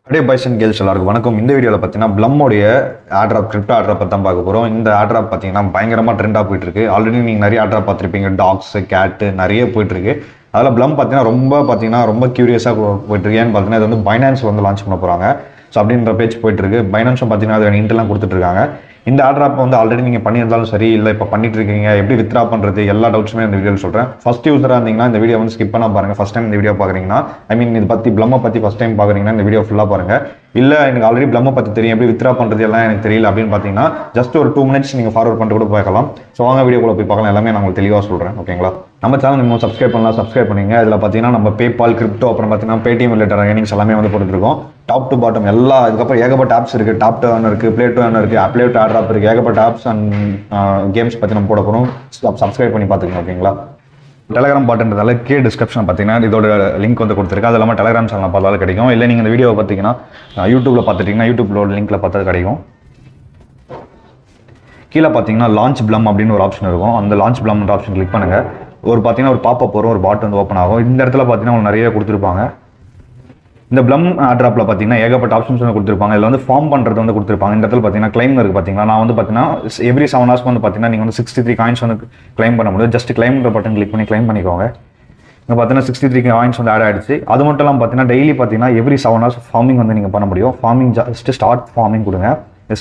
அப்படியே boys and girls எல்லாருக்கும் வணக்கம். இந்த வீடியோவில் பார்த்தீங்கன்னா ப்ளம்மோடைய ஆட்ராப் கிரிப்டோ ஆட்ராப் தான் பார்க்க போகிறோம். இந்த ஆட்ராப் பார்த்தீங்கன்னா பயங்கரமாக ட்ரெண்டாக போயிட்டு இருக்கு. ஆல்ரெடி நீங்கள் நிறைய ஆட்ராப் பார்த்துருப்பீங்க, டாக்ஸ், கேட்டு நிறைய போயிட்டு இருக்கு. அதில் ப்ளம் பார்த்தீங்கன்னா ரொம்ப கியூரியஸாக போயிட்டு இருக்கு. ஏன்னு பார்த்தீங்கன்னா இது வந்து பைனான்ஸ் வந்து லான்ச் பண்ண போகிறாங்க. ஸோ அப்படின்ற பேச்சு போயிட்டு இருக்கு. பைனான்ஸும் பார்த்தீங்கன்னா அது இன்ட்ரெலாம் கொடுத்துட்டு இருக்காங்க. இந்த ஆட்ராப் வந்து ஆல்ரெடி நீங்கள் பண்ணியிருந்தாலும் சரி, இல்லை இப்போ பண்ணிட்டு இருக்கீங்க, எப்படி வித்ரா பண்ணுறது, எல்லா டவுட்ஸுமே இந்த வீடியோவில் சொல்கிறேன். ஃபர்ஸ்ட் யூஸராக இருந்தீங்கன்னா இந்த வீடியோ வந்து ஸ்கிப் பண்ண பாருங்கள். ஃபஸ்ட் டைம் இந்த வீடியோ பார்க்குறீங்கன்னா, இது பற்றி ப்ளம்மை பற்றி ஃபஸ்ட் டைம் பார்க்குறீங்கன்னா இந்த வீடியோ ஃபுல்லாக பாருங்கள். இல்லை எனக்கு ஆல்ரெடி ப்ளம்மை பற்றி தெரியும், எப்படி வித்ரா பண்ணுறது எல்லாம் எனக்கு தெரியல அப்படின்னு பார்த்தீங்கன்னா ஜஸ்ட் ஒரு 2 minutes நீங்கள் ஃபார்வர்ட் பண்ணிட்டு கூட பார்க்கலாம். ஸோ வாங்க வீடியோக்குள்ள போய் பார்க்கலாம். எல்லாமே நான் உங்களுக்கு தெளிவாக சொல்கிறேன். ஓகேங்களா? நம்ம சேனல் நீங்கள் சப்ஸ்கிரைப் பண்ணுங்க. இதில் பார்த்தீங்கன்னா நம்ம பேபால், கிரிப்டோ, அப்புறம் பார்த்தீங்கன்னா பேடிஎம் ரிலேட்டட் ஏர்னிங்ஸ் எல்லாமே வந்து போட்டுருக்கோம். டாப் டு பாட்டம் எல்லா இதுக்கப்புறம் ஏகப்பட்ட ஆப்ஸ் இருக்குது. டாப் டு ஏர்ன் இருக்குது, ப்ளே டு ஏர்ன் இருக்குது, அப்ளே டு ஆட்ராப் இருக்குது. ஏகப்பட்ட ஆப்ஸ் அண்ட் கேம்ஸ் பற்றி நம்ம போட போகிறோம். சப்ஸ்கிரைப் பண்ணி பார்த்துக்கோங்க. ஓகேங்களா? டெலிகிராம் பாட்டுன்றதால டிஸ்கிரிப்ஷன் பார்த்தீங்கன்னா இதோட லிங்க் வந்து கொடுத்துருக்கு. அது இல்லாமல் டெலிகிராம் சேனல் பார்த்தாலும் கிடைக்கும். இல்லை நீங்கள் இந்த வீடியோவை பார்த்தீங்கன்னா யூடியூப்ல பார்த்துட்டிங்கன்னா யூடியூப்ல லிங்க்ல பார்த்தா கிடைக்கும். கீழே பார்த்தீங்கன்னா லான்ச் ப்ளம் அப்படின்னு ஒரு ஆப்ஷன் இருக்கும். அந்த லான்ச் ப்ளம்ன்ற ஆப்ஷன் கிளிக் பண்ணுங்க. பார்த்தீங்கன்னா ஒரு பாப்பப் வரும், ஒரு பாட் வந்து ஓப்பன் ஆகும். இந்த இடத்துல பார்த்தீங்கன்னா உங்களுக்கு நிறைய கொடுத்துருப்பாங்க. இந்த ப்ளம் ஆட்ராப்ல பார்த்தீங்கன்னா ஏகப்பட்ட ஆப்ஷன்ஸ் வந்து கொடுத்துருப்பாங்க. இதில் வந்து ஃபார்ம் பண்ணுறது வந்து கொடுத்துருப்பாங்க. இந்த இடத்துல பார்த்தீங்கன்னா கிளைம் இருக்குது. பார்த்தீங்கன்னா நான் வந்து பார்த்தீங்கன்னா எவ்ரி 7 hours வந்து பார்த்தீங்கன்னா நீங்கள் வந்து 63 காயின்ஸ் வந்து கிளைம் பண்ண முடியும். ஜஸ்ட் கிளைம்ன்ற பட்டன் கிளிக் பண்ணி கிளைம் பண்ணிக்கோங்க. இங்கே பார்த்தீங்கன்னா 63 காயின்ஸ் வந்து ஆட் ஆகிடுச்சு. அது மட்டும் இல்லாமல் பார்த்தீங்கன்னா டெய்லி பார்த்தீங்கன்னா எவ்ரி 7 hours ஃபார்மிங் வந்து நீங்கள் பண்ண முடியும். ஃபார்மிங் ஜஸ்ட் ஸ்டார்ட் ஃபார்மிங் கொடுங்க.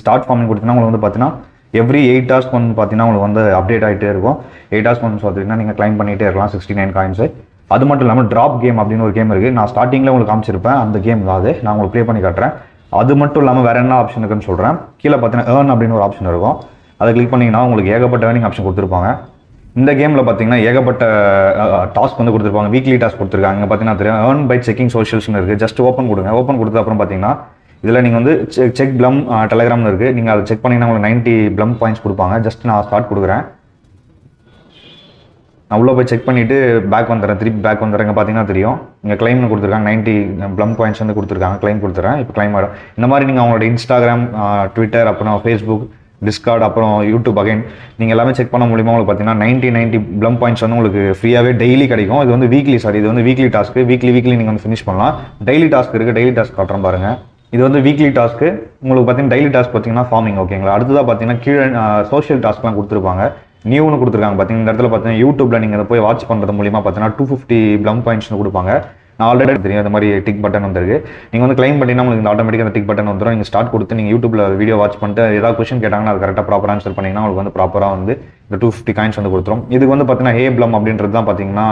ஸ்டார்ட் ஃபார்மிங் கொடுத்தீங்கன்னா உங்களுக்கு வந்து பார்த்தீங்கன்னா எவ்ரி 8 hours வந்து பார்த்தீங்கன்னா உங்களுக்கு வந்து அப்டேட் ஆகிட்டே இருக்கும். 8 hours வந்து பார்த்தீங்கன்னா நீங்கள் கிளைம் பண்ணிகிட்டே இருக்கலாம் 69 காயின்ஸு. அது மட்டும் இல்லாமல் ட்ராப் கேம் அப்படின்னு ஒரு கேம் இருக்குது. நான் ஸ்டார்டிங்கில் உங்களுக்கு காமிச்சிருப்பேன். அந்த கேம் தான் நான் உங்களுக்கு ப்ளே பண்ணி காட்டுறேன். அது மட்டும் இல்லாமல் வேறு என்ன ஆப்ஷன் இருக்குன்னு சொல்கிறேன். கீழே பார்த்தீங்கன்னா ஏர்ன் அப்படின்னு ஒரு ஆப்ஷன் இருக்கும். அதை கிளிக் பண்ணிங்கன்னா உங்களுக்கு ஏகப்பட்ட ஏர்னிங் ஆப்ஷன் கொடுத்துருப்பாங்க. இந்த கேமில் பார்த்தீங்கன்னா ஏகப்பட்ட டாஸ்க் வந்து கொடுத்துருப்பாங்க. வீக்லி டாஸ்க் கொடுத்துருக்காங்க. இங்கே பார்த்தீங்கன்னா தெரியும் ஏர்ன் பை செக்கிங் சோஷியல்ஸ்னு இருக்குது. ஜஸ்ட் ஓப்பன் கொடுங்க. ஓப்பன் கொடுத்த அப்புறம் பார்த்தீங்கன்னா இதில் நீங்கள் வந்து செக் ப்ளம் டெலிகிராம்னு இருக்குது. நீங்கள் அதை செக் பண்ணிங்கன்னா உங்களுக்கு 90 ப்ளம் பாயிண்ட்ஸ் கொடுப்பாங்க. ஜஸ்ட் நான் ஸ்டார்ட் கொடுக்குறேன். நான் உள்ளே போய் செக் பண்ணிவிட்டு பேக் வந்துடுறேன். திருப்பி பேக் வந்துடுறேன். இங்கே பார்த்தீங்கன்னா தெரியும் இங்கே கிளைம்னு கொடுத்துருக்காங்க. 90 ப்ளம் பாயிண்ட்ஸ் வந்து கொடுத்துருக்காங்க. கிளைம் கொடுத்துறேன். இப்போ கிளைம் ஆகிடும். இந்த மாதிரி நீங்கள் அவங்களோட இன்ஸ்டாகிராம், ட்விட்டர், அப்புறம் ஃபேஸ்புக், டிஸ்கார்ட், அப்புறம் யூடியூப் அகைன் நீங்கள் எல்லாமே செக் பண்ண மூலிமா உங்களுக்கு பார்த்தீங்கன்னா 90 ப்ளம் பாயிண்ட்ஸ் வந்து உங்களுக்கு ஃப்ரீயாகவே டெய்லி கிடைக்கும். இது வந்து இது வந்து வீக்லி டாஸ்க்கு. வீக்லி நீங்கள் வந்து ஃபினிஷ் பண்ணலாம். டெய்லி டாஸ்க் இருக்குது. டெய்லி டாஸ்க் காட்டுறேன் பாருங்கள். இது வந்து வீக்லி டாஸ்க்கு. உங்களுக்கு பார்த்தீங்கன்னா டெய்லி டாஸ்க் பார்த்தீங்கன்னா ஃபார்மிங். ஓகேங்களா? அடுத்ததாக பார்த்தீங்கன்னா கீழே சோஷியல் டாஸ்க்லாம் கொடுத்துருப்பாங்க. நியூன்னு கொடுத்துருக்காங்க. பார்த்தீங்கன்னா இந்த இடத்துல பார்த்தீங்கன்னா யூடியூப்ல நீங்கள் அதை போய் வாட்ச் பண்ணுறது மூலிமா பார்த்தீங்கன்னா 250 ப்ளம் பாயிண்ட்ஸ் கொடுப்பாங்க. நான் ஆல்ரெடி தெரியும் இந்த மாதிரி டிக் பட்டன் வந்துருக்கு. நீங்கள் வந்து கிளைம் பண்ணிங்கன்னா உங்களுக்கு இந்த ஆட்டோமேட்டிக்காக அந்த டிக் பட்டன் வந்துடும். நீங்கள் ஸ்டார்ட் கொடுத்து நீங்கள் யூடியூப்ல வீடியோ வாட்ச் பண்ணிட்டு ஏதாவது கொஸ்டின் கேட்டாங்கன்னா அது கரெக்டாக ப்ராப்பர் ஆன்சர் பண்ணிங்கன்னா உங்களுக்கு வந்து ப்ராப்பராக வந்து இந்த 250 காயின்ஸ் வந்து கொடுத்துரும். இதுக்கு வந்து பார்த்தீங்கன்னா ஹே ப்ளம் அப்படின்றது தான் பார்த்தீங்கன்னா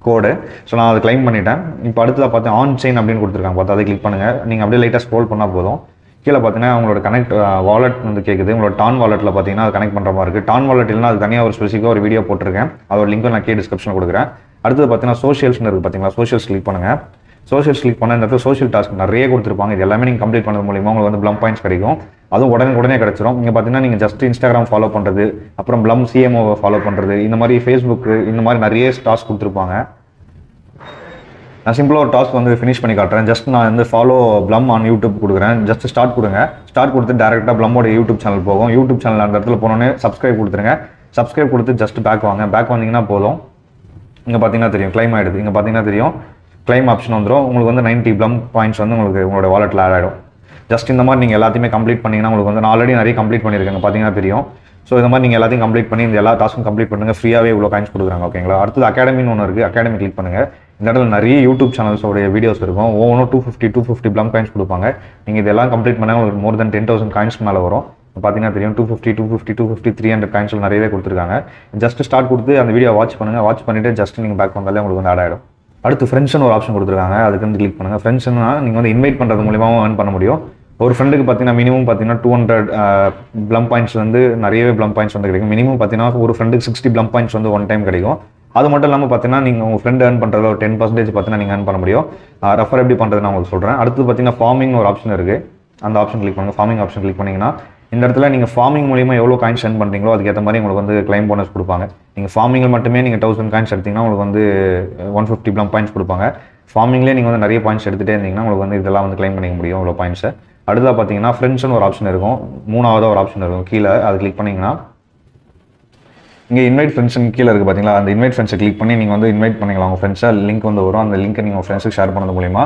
கோடு. ஸோ நான் அதை கிளைம் பண்ணிட்டேன். இப்போ அடுத்ததாக பார்த்து ஆன் செயின் அப்படின்னு கொடுத்துருக்காங்க. பார்த்து அதை கிளிக் பண்ணுங்கள். நீங்கள் அப்படியே லைட்டாக ஸ்க்ரோல் பண்ணால் போதும். கீழே பார்த்தீங்கன்னா உங்களோட கனெக்ட் வாலெட் வந்து கேட்குது. உங்களோட டான் வாலெட்டில் பார்த்தீங்கன்னா அது கனெக்ட் பண்ணுற மாதிரி இருக்குது. டான் வாலெட் இல்லைனா அது தனியாக ஒரு ஸ்பெசிஃபிக்காக ஒரு வீடியோ போட்டிருக்கேன். அதோட லிங்க் நான் டிஸ்கிரிப்ஷனில் கொடுக்குறேன். அடுத்தது பார்த்தீங்கன்னா சோஷியல்ஸ்னு இருக்குது. பார்த்தீங்களா? சோஷியல்ஸ் கிளிக் பண்ணுங்கள். சோஷியல்ஸ் கிளிக் பண்ண இந்த இடத்துல சோஷியல் டாஸ்க் நிறைய கொடுத்துருப்பாங்க. இது எல்லாமே நீங்கள் கம்ப்ளீட் பண்ணது மூலிமா உங்களுக்கு வந்து ப்ளம் பாயிண்ட்ஸ் கிடைக்கும். அதுவும் உடனே கிடச்சிரும். இங்கே பார்த்தீங்கன்னா நீங்கள் ஜஸ்ட் இன்ஸ்டாகிராம் ஃபாலோ பண்ணுறது, அப்புறம் ப்ளம் சிஎம்ஓவை ஃபாலோ பண்ணுறது, இந்த மாதிரி ஃபேஸ்புக்கு, இந்த மாதிரி நிறைய டாஸ்க் கொடுத்துருப்பாங்க. நான் சிம்பிளாக ஒரு டாஸ்க் வந்து ஃபினிஷ் பண்ணி காட்டுறேன். ஜஸ்ட் நான் வந்து ஃபாலோ ப்ளம் ஆன் யூடியூப் கொடுக்குறேன். ஜஸ்ட் ஸ்டார்ட் கொடுங்க. ஸ்டார்ட் கொடுத்து டேரெக்டாக ப்ளம்மோட யூடியூப் சேனல் போகும். யூடியூப் சேனல் அந்த இடத்துல போனோன்னே சப்ஸ்கிரைப் கொடுத்துருங்க. சப்ஸ்கிரைப் கொடுத்து ஜஸ்ட் பேக் வாங்க. பேக் வந்தீங்கன்னா போதும். இங்கே பார்த்தீங்கன்னா தெரியும் கிளைம் ஆகிடுது. இங்கே பார்த்தீங்கன்னா தெரியும் கிளைம் ஆப்ஷன் வந்துடும். உங்களுக்கு வந்து 90 ப்ளம் பாயிண்ட்ஸ் வந்து உங்களுக்கு உங்களோட வாலெட்டில் ஆட் ஆகிடும். ஜஸ்ட் இந்த மாதிரி நீங்கள் எல்லாத்தையுமே கம்ப்ளீட் பண்ணிங்கன்னா உங்களுக்கு வந்து நான் ஆல்ரெடி நிறைய கம்ப்ளீட் பண்ணியிருக்கேன். பார்த்தீங்கன்னா தெரியும். ஸோ இந்த மாதிரி நீங்கள் எல்லாத்தையும் கம்ப்ளீட் பண்ணி இந்த எல்லா டாஸ்க்கும் கம்ப்ளீட் பண்ணுங்க. ஃப்ரீயாகவே இவ்வளோ காயின்ஸ் கொடுக்குறாங்க. ஓகேங்களா? அடுத்தது அகாடமின்னு ஒன்று இருக்குது. அகாடமி கிளிக் பண்ணுங்கள். இந்த இடத்துல நிறைய யூடியூப் சேனல்ஸோடைய வீடியோஸ் இருக்கும். ஒவ்வொன்றும் 250 ப்ளம் காயின்ஸ் கொடுப்பாங்க. நீங்கள் இதெல்லாம் கம்ப்ளீட் பண்ணால் உங்களுக்கு மோர் தென் 10,000 காயின்ஸ் மேலே வரும். பார்த்தீங்கன்னா தெரியும் 250 300 காயின்ஸில் நிறையவே கொடுத்துருக்காங்க. ஜஸ்ட் ஸ்டார்ட் கொடுத்து அந்த வீடியோ வாட்ச் பண்ணுங்கள். வாட்ச் பண்ணிவிட்டு ஜஸ்ட் நீங்கள் பேக் வந்தாலே உங்களுக்கு வந்து ஆட் ஆகிடும். அடுத்து ஃப்ரெண்ட்ஸ்னு ஒரு ஆப்ஷன் கொடுத்துருக்காங்க. அதுக்கு வந்து கிளிக் பண்ணுங்கள். ஃப்ரெண்ட்ஸ்னா நீங்கள் வந்து இன்வைட் பண்ணுறது மூலியமாக ஏர்ன் பண்ண முடியும். ஒரு ஃப்ரெண்டுக்கு பார்த்தீங்கன்னா மினிமம் பார்த்தீங்கன்னா 200 ப்ளம் பாயிண்ட்ஸ் வந்து நிறையவே ப்ளம் பாயிண்ட்ஸ் வந்து கிடைக்கும். மினிமம் பார்த்தீங்கன்னா ஒரு ஃப்ரெண்டுக்கு 60 ப்ளம் பாயிண்ட்ஸ் வந்து ஒன் டைம் கிடைக்கும். அது மட்டும் இல்லாமல் பார்த்தீங்கன்னா நீங்கள் உங்கள் ஃப்ரெண்ட் ஏர்ன் பண்ணுறதுல ஒரு 10% பார்த்தீங்கன்னா நீங்கள் ஏர்ன் பண்ண முடியும். ரெஃபர் எப்படி பண்ணுறது நான் உங்களுக்கு சொல்கிறேன். அடுத்து பார்த்தீங்கன்னா ஃபார்மிங் ஒரு ஆப்ஷன் இருக்குது. அந்த ஆப்ஷன் கிளிக் பண்ணுங்கள். ஃபார்மிங் ஆப்ஷன் கிளிக் பண்ணிங்கன்னா இந்த இடத்துல நீங்கள் ஃபார்மிங் மூலிமா எவ்வளோ காயின்ஸ் சென்ட் பண்ணுறீங்களோ அதுக்கேற்ற மாதிரி உங்களுக்கு வந்து கிளைம் போனஸ் கொடுப்பாங்க. நீங்கள் ஃபார்மிங்கில் மட்டுமே நீங்கள் 1000 காயின்ஸ் எடுத்திங்கன்னா உங்களுக்கு வந்து 150 ப்ளம் பாயிண்ட்ஸ் கொடுப்பாங்க. ஃபார்மிங்லேயே நீங்கள் வந்து நிறைய பாயிண்ட்ஸ் எடுத்துகிட்டே இருந்தீங்கன்னா உங்களுக்கு வந்து இதெல்லாம் வந்து கிளைம் பண்ணிக்க முடியும் இவ்வளோ பாயிண்ட்ஸை. அடுத்ததாக பார்த்தீங்கன்னா ஃப்ரெண்ட்ஸ்னு ஒரு ஆப்ஷன் இருக்கும். மூணாவதாக ஒரு ஆப்ஷன் இருக்கும் கீழே. அது கிளிக் பண்ணிங்கன்னா இங்கே இன்வைட் ஃப்ரெண்ட்ஸுக்கு கீழே இருக்குது. பார்த்தீங்களா? அந்த இன்வைட் ஃப்ரெண்ட்ஸை கிளிக் பண்ணி நீங்கள் வந்து இன்வைட் பண்ணிக்கலாம். உங்கள் ஃப்ரெண்ட்ஸை லிங்க் வந்து வரும். அந்த லிங்க்கை நீங்கள் உங்கள் ஃப்ரெண்ட்ஸுக்கு ஷேர் பண்ணது மூலிமா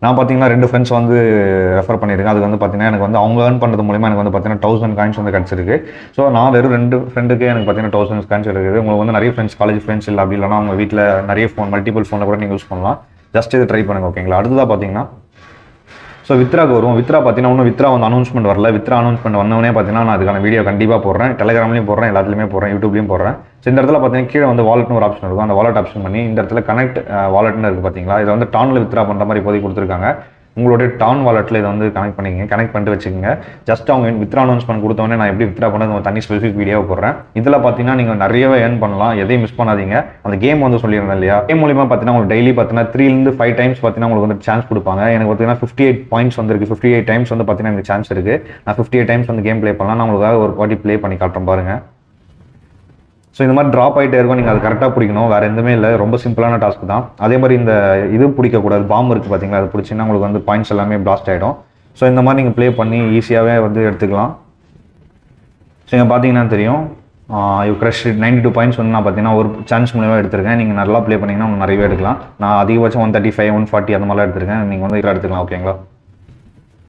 நான் பார்த்தீங்கன்னா 2 ஃப்ரெண்ட்ஸ் வந்து ரெஃபர் பண்ணியிருக்கேன். அது வந்து பார்த்தீங்கன்னா எனக்கு வந்து அவங்க ஏர்ன் பண்ணுறது மூலிமா எனக்கு வந்து பார்த்தீங்கன்னா 1000 காயின்ஸ் வந்து கிடச்சிருக்கு. ஸோ நான் வெறும் 2 ஃப்ரெண்டுக்கே எனக்கு பார்த்தீங்கன்னா 1000 காயின்ஸ் இருக்குது. உங்களுக்கு வந்து நிறைய ஃப்ரெண்ட்ஸ், காலேஜ் ஃப்ரெண்ட்ஸ் இல்லை அப்படி இல்லைனா உங்கள் வீட்டில் நிறைய ஃபோன், மல்டிபிள் ஃபோனில் கூட நீங்கள் யூஸ் பண்ணலாம். ஜஸ்ட் இது ட்ரை பண்ணுங்கள், ஓகேங்களா? அடுத்ததாக பார்த்தீங்கன்னா ஸோ வித்ராக்கு வருவோம். வித்ரா பார்த்தீங்கன்னா இன்னும் வித்ரா வந்து அனௌன்ஸ்மெண்ட் வரல. வித்ரா அனௌன்ஸ்மெண்ட் வந்தவொடனே பார்த்தீங்கன்னா நான் அதுக்கான வீடியோ கண்டிப்பாக போடுறேன். டெலிகிராம்லையும் போடுறேன், எல்லாத்துலேயுமே போடுறேன், யூடியூப்லையும் போடுறேன். ஸோ இந்த இடத்துல பார்த்தீங்கன்னா கீழே வந்து வாலெட்னு ஒரு ஆப்ஷன் இருக்கும். அந்த வாலெட் ஆப்ஷன் பண்ணி இந்த இடத்துல கனெக்ட் வாலெட்னு இருக்குது பார்த்தீங்களா? இதை வந்து டானில் வித்ரா பண்ணுற மாதிரி இப்போதைக்கு கொடுத்துருக்காங்க. உங்களுடைய டான் வாலெட்டில் இதை வந்து கனெக்ட் பண்ணிக்கங்க, கனெக்ட் பண்ணிட்டு வச்சுக்கோங்க. ஜஸ்ட் அவங்க வித்ரா அனௌன்ஸ்மெண்ட் கொடுத்தவொடனே நான் எப்படி வித்ரா பண்ணது தனி ஸ்பெசிஃபிக் வீடியோ போடுறேன். இதில் பார்த்தீங்கன்னா நீங்கள் நிறையவே ஏர்ன் பண்ணலாம், எதையும் மிஸ் பண்ணாதீங்க. அந்த கேம் வந்து சொல்லியிருந்தேன் இல்லையா, கேம் மூலியமாக பார்த்தீங்கன்னா உங்களுக்கு டெய்லி பார்த்தீங்கன்னா 3 to 5 டைம்ஸ் பார்த்தீங்கன்னா உங்களுக்கு வந்து சான்ஸ் கொடுப்பாங்க. எனக்கு பார்த்தீங்கன்னா 58 பாயிண்ட்ஸ் வந்துருக்கு. 58 டைம்ஸ் வந்து பார்த்தீங்கன்னா எனக்கு சான்ஸ் இருக்குது. நான் 58 டைம்ஸ் வந்து கேம் ப்ளே பண்ணலாம். நான் உங்களுக்காக ஒரு வாட்டி ப்ளே பண்ணி காட்டுறேன் பாருங்கள். ஸோ இந்த மாதிரி ட்ராப் ஆகிட்டே இருக்கும், நீங்கள் அது கரெக்டாக பிடிக்கணும், வேறு எதுவுமே இல்லை. ரொம்ப சிம்பிளான டாஸ்க் தான். அதே மாதிரி இந்த இது பிடிக்கக்கூடாது, பாம்பு இருக்குது பார்த்தீங்களா, அது பிடிச்சிங்கன்னா உங்களுக்கு வந்து பாயிண்ட்ஸ் எல்லாமே பிளாஸ்ட் ஆகிடும். ஸோ இந்த மாதிரி நீங்கள் ப்ளே பண்ணி ஈஸியாகவே வந்து எடுத்துக்கலாம். ஸோ இங்கே பார்த்தீங்கன்னா தெரியும், க்ரஷ் 92 பாயிண்ட்ஸ் வந்து நான் பார்த்தீங்கன்னா ஒரு சான்ஸ் மூலமாக எடுத்திருக்கேன். நீங்கள் நல்லா ப்ளே பண்ணிங்கன்னா நிறையவே எடுக்கலாம். நான் அதிகபட்சம் 135, 140 அந்த மாதிரிலாம் எடுத்திருக்கேன். நீங்கள் வந்து இதில் எடுத்துக்கலாம், ஓகேங்களா?